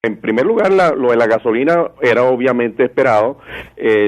En primer lugar, lo de la gasolina era obviamente esperado,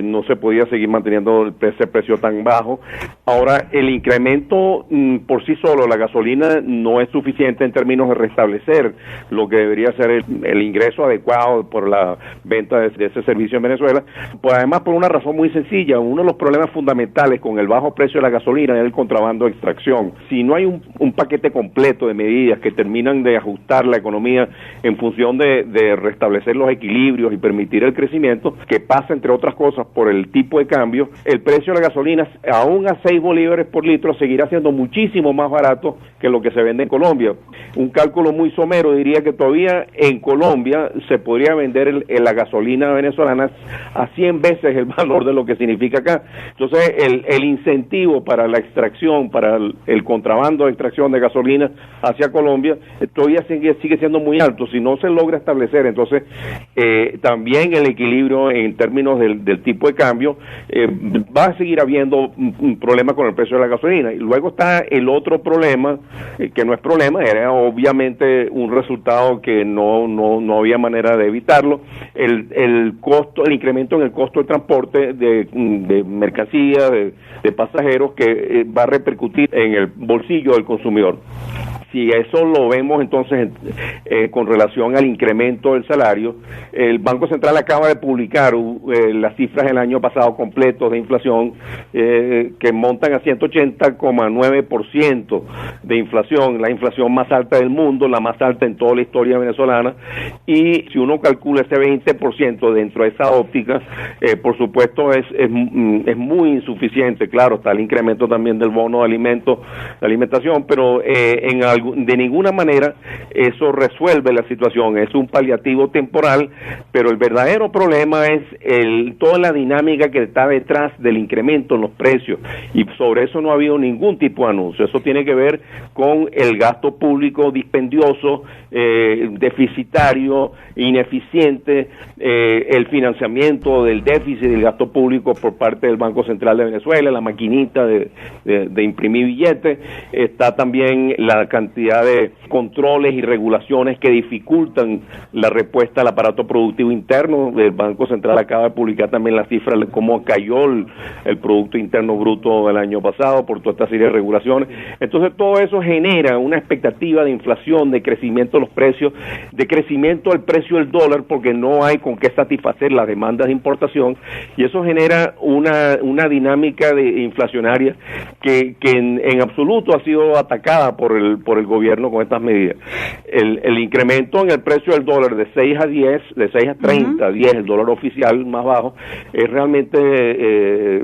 no se podía seguir manteniendo ese precio tan bajo. Ahora, el incremento por sí solo, la gasolina, no es suficiente en términos de restablecer lo que debería ser el ingreso adecuado por la venta de ese servicio en Venezuela. Pues además, por una razón muy sencilla, uno de los problemas fundamentales con el bajo precio de la gasolina es el contrabando de extracción. Si no hay un paquete completo de medidas que terminan de ajustar la economía en función de restablecer los equilibrios y permitir el crecimiento, que pasa entre otras cosas por el tipo de cambio, el precio de la gasolina, aún a 6 bolívares por litro, seguirá siendo muchísimo más barato que lo que se vende en Colombia. Un cálculo muy somero diría que todavía en Colombia se podría vender la gasolina venezolana a 100 veces el valor de lo que significa acá. Entonces, el incentivo para la extracción, para el contrabando de extracción de gasolina hacia Colombia, todavía sigue siendo muy alto. Si no se logra establecer, entonces, también el equilibrio en términos del tipo de cambio, va a seguir habiendo un problema con el precio de la gasolina. Y luego está el otro problema, que no es problema, era obviamente un resultado que no había manera de evitarlo, el costo, el incremento en el costo de transporte de mercancías, de pasajeros, que va a repercutir en el bolsillo del consumidor. Si eso lo vemos entonces con relación al incremento del salario, el Banco Central acaba de publicar las cifras del año pasado completos de inflación, que montan a 180,9% de inflación, la inflación más alta del mundo, la más alta en toda la historia venezolana, y si uno calcula ese 20% dentro de esa óptica, por supuesto es muy insuficiente. Claro, está el incremento también del bono de alimentos, de alimentación, pero de ninguna manera eso resuelve la situación. Es un paliativo temporal, pero el verdadero problema es toda la dinámica que está detrás del incremento en los precios, y sobre eso no ha habido ningún tipo de anuncio. Eso tiene que ver con el gasto público dispendioso, deficitario, ineficiente, el financiamiento del déficit del gasto público por parte del Banco Central de Venezuela, la maquinita de imprimir billetes. Está también la cantidad de controles y regulaciones que dificultan la respuesta al aparato productivo interno. El Banco Central acaba de publicar también las cifras de cómo cayó el Producto Interno Bruto del año pasado por toda esta serie de regulaciones. Entonces, todo eso genera una expectativa de inflación, de crecimiento de los precios, de crecimiento del precio del dólar, porque no hay con qué satisfacer las demandas de importación, y eso genera una dinámica inflacionaria que en absoluto ha sido atacada por el gobierno con estas medidas. El incremento en el precio del dólar de 6 a 10, de 6 a 30, 10, el dólar oficial más bajo, es realmente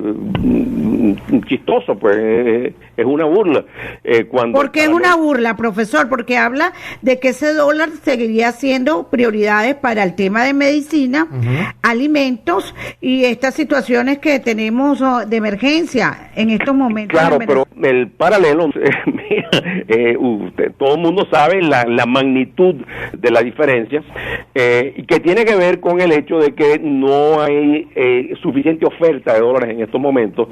chistoso, pues es una burla. ¿Por qué es una burla, profesor? Porque habla de que ese dólar seguiría siendo prioridades para el tema de medicina, alimentos y estas situaciones que tenemos de emergencia en estos momentos. Claro, pero el paralelo, todo el mundo sabe la magnitud de la diferencia, y que tiene que ver con el hecho de que no hay suficiente oferta de dólares en estos momentos,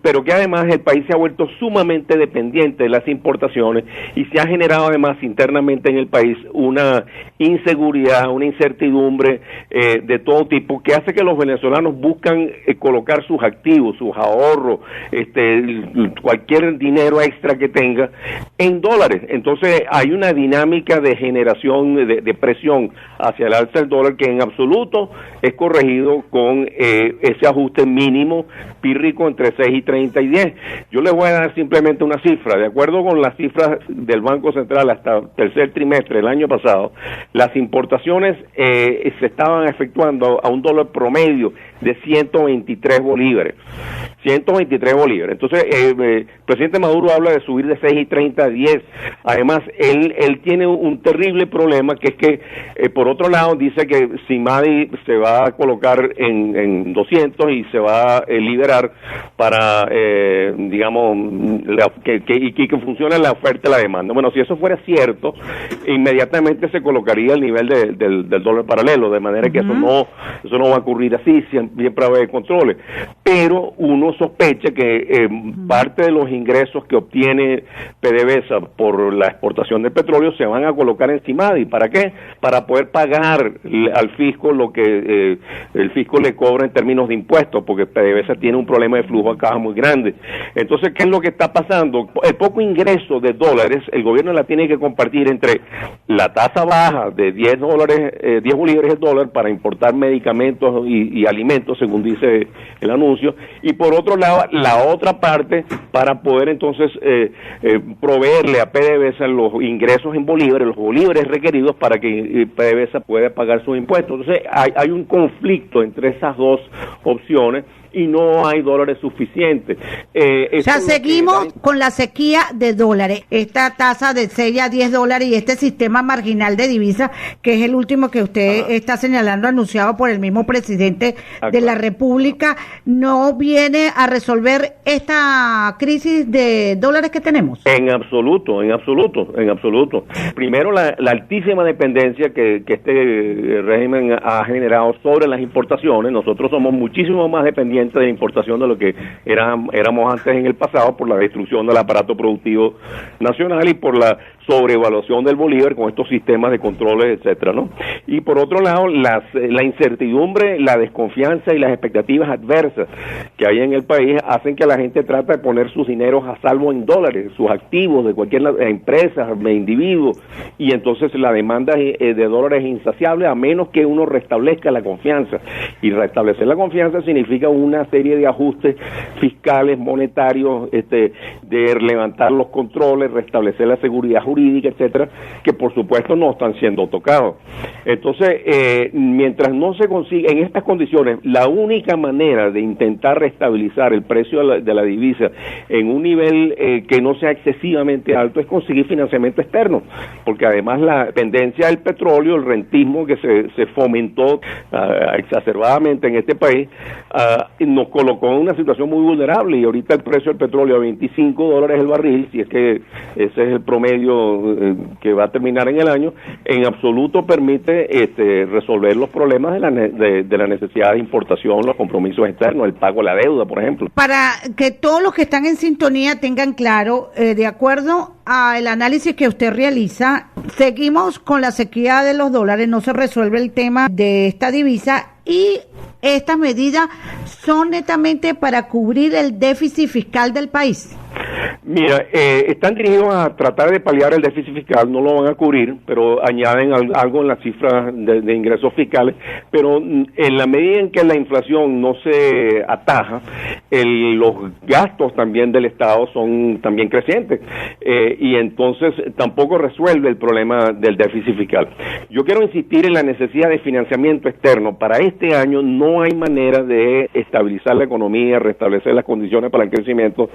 pero que además el país se ha vuelto sumamente dependiente de las importaciones, y se ha generado además internamente en el país una inseguridad, una incertidumbre de todo tipo, que hace que los venezolanos buscan colocar sus activos, sus ahorros, cualquier dinero extra que tenga en dólares. Entonces hay una dinámica de generación de presión hacia el alza del dólar que en absoluto es corregido con ese ajuste mínimo pírrico entre 6 y 30 y 10. Yo les voy a dar simplemente una cifra. De acuerdo con las cifras del Banco Central hasta el tercer trimestre del año pasado, las importaciones se estaban efectuando a un dólar promedio de 123 bolívares. 123 bolívares. Entonces, el presidente Maduro habla de subir de 6 y 30 a 10. Además, él tiene un terrible problema, que es que, por otro lado, dice que Simadi se va a colocar en 200 y se va a liberar para, digamos, que funcione la oferta y la demanda. Bueno, si eso fuera cierto, inmediatamente se colocaría bajaría el nivel del dólar paralelo, de manera que eso no va a ocurrir así, siempre va a haber controles. Pero uno sospecha que parte de los ingresos que obtiene PDVSA por la exportación de petróleo se van a colocar encima. ¿Y para qué? Para poder pagar al fisco lo que el fisco le cobra en términos de impuestos, porque PDVSA tiene un problema de flujo de caja muy grande. Entonces, ¿qué es lo que está pasando? El poco ingreso de dólares, el gobierno la tiene que compartir entre la tasa baja de 10 bolívares el dólar para importar medicamentos y alimentos, según dice el anuncio, y por otro lado, la otra parte para poder entonces proveerle a PDVSA los ingresos en bolívares, los bolívares requeridos para que PDVSA pueda pagar sus impuestos. Entonces, hay un conflicto entre esas dos opciones y no hay dólares suficientes. O sea, seguimos con la sequía de dólares, esta tasa de 6 a 10 dólares y este sistema marginal de divisas, que es el último que usted está señalando, anunciado por el mismo presidente de la República, ¿no viene a resolver esta crisis de dólares que tenemos? En absoluto. Primero, la altísima dependencia que este régimen ha generado sobre las importaciones. Nosotros somos muchísimo más dependientes de importación de lo que éramos antes en el pasado, por la destrucción del aparato productivo nacional y por la sobrevaluación del bolívar con estos sistemas de controles, etcétera, ¿no? Y por otro lado, la incertidumbre, la desconfianza y las expectativas adversas que hay en el país hacen que la gente trate de poner sus dineros a salvo en dólares, sus activos de cualquier empresa, de individuos, y entonces la demanda de dólares es insaciable a menos que uno restablezca la confianza. Y restablecer la confianza significa una serie de ajustes fiscales, monetarios, de levantar los controles, restablecer la seguridad jurídica, etcétera, que por supuesto no están siendo tocados. Entonces, mientras no se consiga en estas condiciones, la única manera de intentar restabilizar el precio de la divisa en un nivel que no sea excesivamente alto es conseguir financiamiento externo, porque además la dependencia del petróleo, el rentismo que se fomentó exacerbadamente en este país, nos colocó en una situación muy vulnerable, y ahorita el precio del petróleo a $25 el barril, si es que ese es el promedio que va a terminar en el año, en absoluto permite resolver los problemas de la necesidad de importación, los compromisos externos, el pago de la deuda, por ejemplo. Para que todos los que están en sintonía tengan claro, de acuerdo al análisis que usted realiza, seguimos con la sequía de los dólares, no se resuelve el tema de esta divisa y estas medidas son netamente para cubrir el déficit fiscal del país. Mira, están dirigidos a tratar de paliar el déficit fiscal, no lo van a cubrir, pero añaden algo en las cifras de ingresos fiscales, pero en la medida en que la inflación no se ataja, los gastos también del Estado son también crecientes, y entonces tampoco resuelve el problema del déficit fiscal. Yo quiero insistir en la necesidad de financiamiento externo. Para este año no hay manera de estabilizar la economía, restablecer las condiciones para el crecimiento,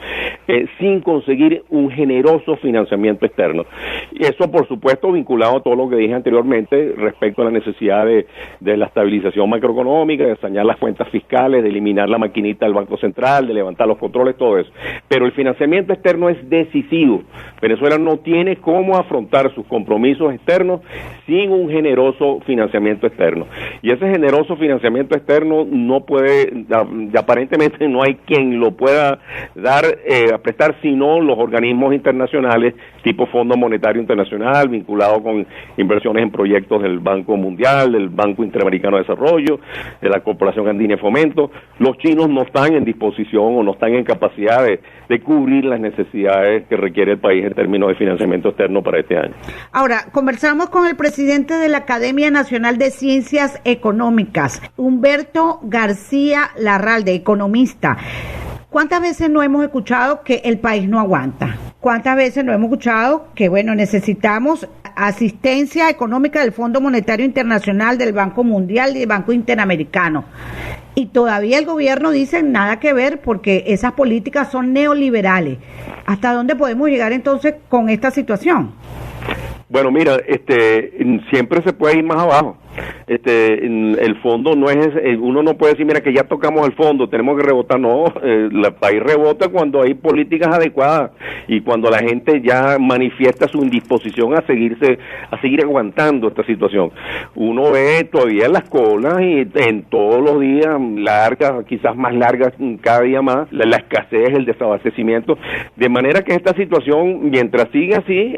sin conseguir un generoso financiamiento externo. Y eso, por supuesto, vinculado a todo lo que dije anteriormente respecto a la necesidad de la estabilización macroeconómica, de sanear las cuentas fiscales, de eliminar la maquinita del Banco Central, de levantar los controles, todo eso. Pero el financiamiento externo es decisivo. Venezuela no tiene cómo afrontar sus compromisos externos sin un generoso financiamiento externo. Y ese generoso financiamiento externo no puede, aparentemente no hay quien lo pueda dar, prestar, sino los organismos internacionales tipo Fondo Monetario Internacional, vinculado con inversiones en proyectos del Banco Mundial, del Banco Interamericano de Desarrollo, de la Corporación Andina de Fomento. Los chinos no están en disposición o no están en capacidad de cubrir las necesidades que requiere el país en términos de financiamiento externo para este año. Ahora, conversamos con el presidente de la Academia Nacional de Ciencias Económicas, Humberto García Larralde, economista. ¿Cuántas veces no hemos escuchado que el país no aguanta? ¿Cuántas veces no hemos escuchado que, bueno, necesitamos asistencia económica del Fondo Monetario Internacional, del Banco Mundial y del Banco Interamericano? Y todavía el gobierno dice nada que ver porque esas políticas son neoliberales. ¿Hasta dónde podemos llegar entonces con esta situación? Bueno, mira, siempre se puede ir más abajo. El fondo no es, uno no puede decir, mira que ya tocamos el fondo, tenemos que rebotar, no, el país rebota cuando hay políticas adecuadas y cuando la gente ya manifiesta su indisposición a seguir aguantando esta situación. Uno ve todavía las colas y en todos los días largas, quizás más largas cada día más, la escasez, el desabastecimiento, de manera que esta situación, mientras siga así,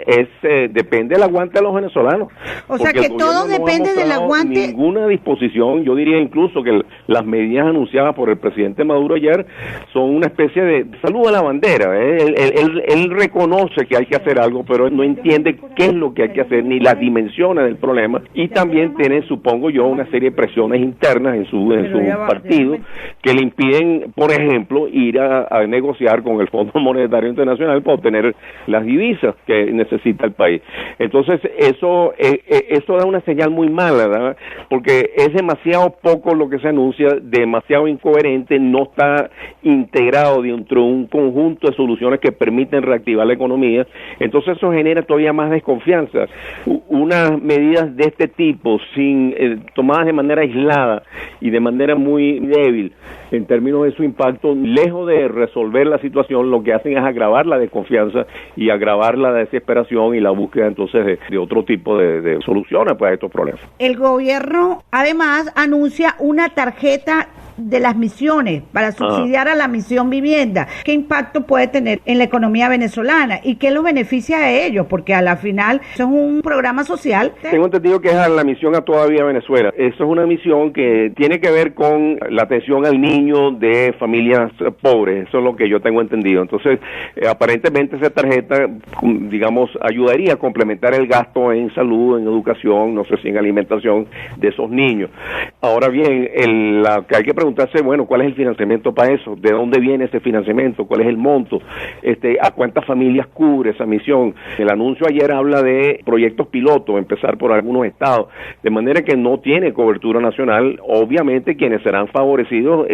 depende del aguante de los venezolanos. O sea que todo depende del aguante. Ninguna disposición, yo diría incluso que las medidas anunciadas por el presidente Maduro ayer son una especie de saludo a la bandera. Él reconoce que hay que hacer algo, pero él no entiende qué es lo que hay que hacer, ni las dimensiones del problema, y también tiene, supongo yo, una serie de presiones internas en su partido que le impiden, por ejemplo, ir a negociar con el Fondo Monetario Internacional para obtener las divisas que necesita el país. Entonces, eso da una señal muy mala, ¿verdad? Porque es demasiado poco lo que se anuncia, demasiado incoherente, no está integrado dentro de un conjunto de soluciones que permiten reactivar la economía. Entonces eso genera todavía más desconfianza. Unas medidas de este tipo, tomadas de manera aislada y de manera muy débil en términos de su impacto, lejos de resolver la situación, lo que hacen es agravar la desconfianza y agravar la desesperación y la búsqueda entonces de otro tipo de soluciones para estos problemas. El gobierno además anuncia una tarjeta de las misiones para subsidiar a la misión vivienda. ¿Qué impacto puede tener en la economía venezolana y qué los beneficia a ellos? Porque a la final eso es un programa social. Tengo entendido que es a la misión A Toda Vida Venezuela. Eso es una misión que tiene que ver con la atención al niño de familias pobres. Eso es lo que yo tengo entendido. Entonces, aparentemente esa tarjeta, digamos, ayudaría a complementar el gasto en salud, en educación, no sé si en alimentación de esos niños. Ahora bien, la que hay que preguntarse, bueno, ¿cuál es el financiamiento para eso? ¿De dónde viene ese financiamiento? ¿Cuál es el monto? ¿A cuántas familias cubre esa misión? El anuncio ayer habla de proyectos pilotos, empezar por algunos estados, de manera que no tiene cobertura nacional. Obviamente quienes serán favorecidos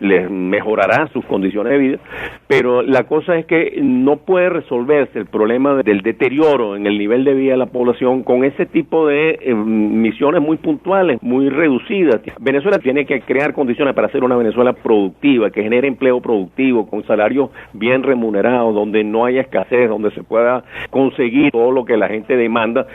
les mejorará sus condiciones de vida, pero la cosa es que no puede resolverse el problema del deterioro en el nivel de vida de la población con ese tipo de misiones muy puntuales, muy reducidas. Venezuela tiene que crear condiciones para ser una Venezuela productiva, que genere empleo productivo, con salarios bien remunerados, donde no haya escasez, donde se pueda conseguir todo lo que la gente demanda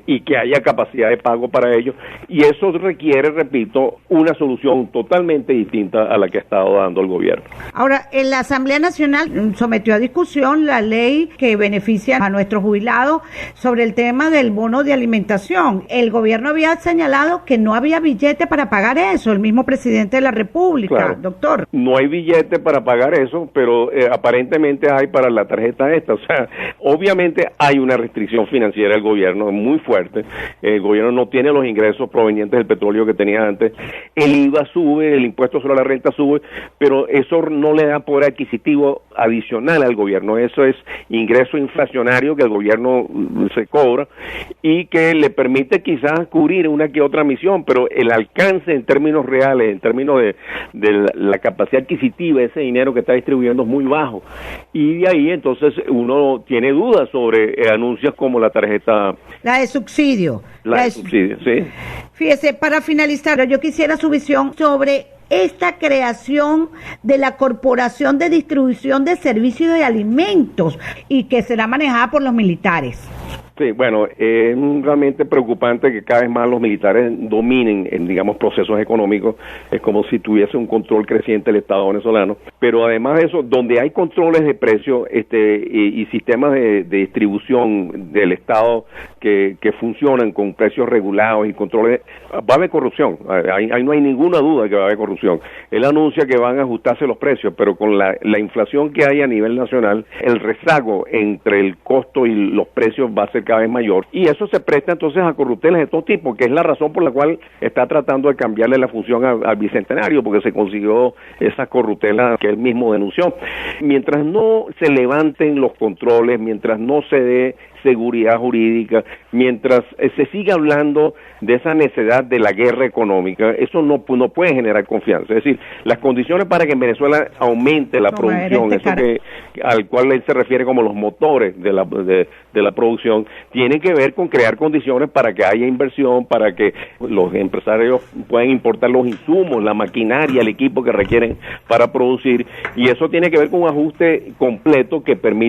y que haya capacidad de pago para ello. Y eso requiere, repito, una solución totalmente distinta a la que ha estado dando el gobierno. Ahora, en la Asamblea Nacional sometió a discusión la ley que beneficia a nuestros jubilados sobre el tema del bono de alimentación. El gobierno había señalado que no había billete para pagar eso, el mismo presidente de la República, claro. Doctor. No hay billete para pagar eso, pero aparentemente hay para la tarjeta esta. O sea, obviamente hay una restricción financiera del gobierno muy fuerte. El gobierno no tiene los ingresos provenientes del petróleo que tenía antes. El IVA sube, el impuesto sobre la renta sube, pero eso no le da poder adquisitivo adicional al gobierno. Eso es ingreso inflacionario que el gobierno se cobra y que le permite quizás cubrir una que otra misión, pero el alcance en términos reales, en términos de la capacidad adquisitiva de ese dinero que está distribuyendo es muy bajo. Y de ahí entonces uno tiene dudas sobre anuncios como la tarjeta... La de subsidio. La de subsidio, sí. Fíjese, para finalizar, yo quisiera su visión sobre esta creación de la Corporación de Distribución de Servicios de Alimentos y que será manejada por los militares. Sí, bueno, es realmente preocupante que cada vez más los militares dominen, digamos, procesos económicos. Es como si tuviese un control creciente el Estado venezolano. Pero además de eso, donde hay controles de precios y sistemas de distribución del Estado que funcionan con precios regulados y controles, va a haber corrupción. Ahí no hay ninguna duda que va a haber corrupción. Él anuncia que van a ajustarse los precios, pero con la inflación que hay a nivel nacional, el rezago entre el costo y los precios va a ser cada vez mayor, y eso se presta entonces a corruptelas de todo tipo, que es la razón por la cual está tratando de cambiarle la función al Bicentenario, porque se consiguió esa corruptela que él mismo denunció. Mientras no se levanten los controles, mientras no se dé seguridad jurídica, mientras se siga hablando de esa necesidad de la guerra económica, eso no puede generar confianza. Es decir, las condiciones para que en Venezuela aumente la producción, al cual él se refiere como los motores de la producción, tienen que ver con crear condiciones para que haya inversión, para que los empresarios puedan importar los insumos, la maquinaria, el equipo que requieren para producir, y eso tiene que ver con un ajuste completo que permite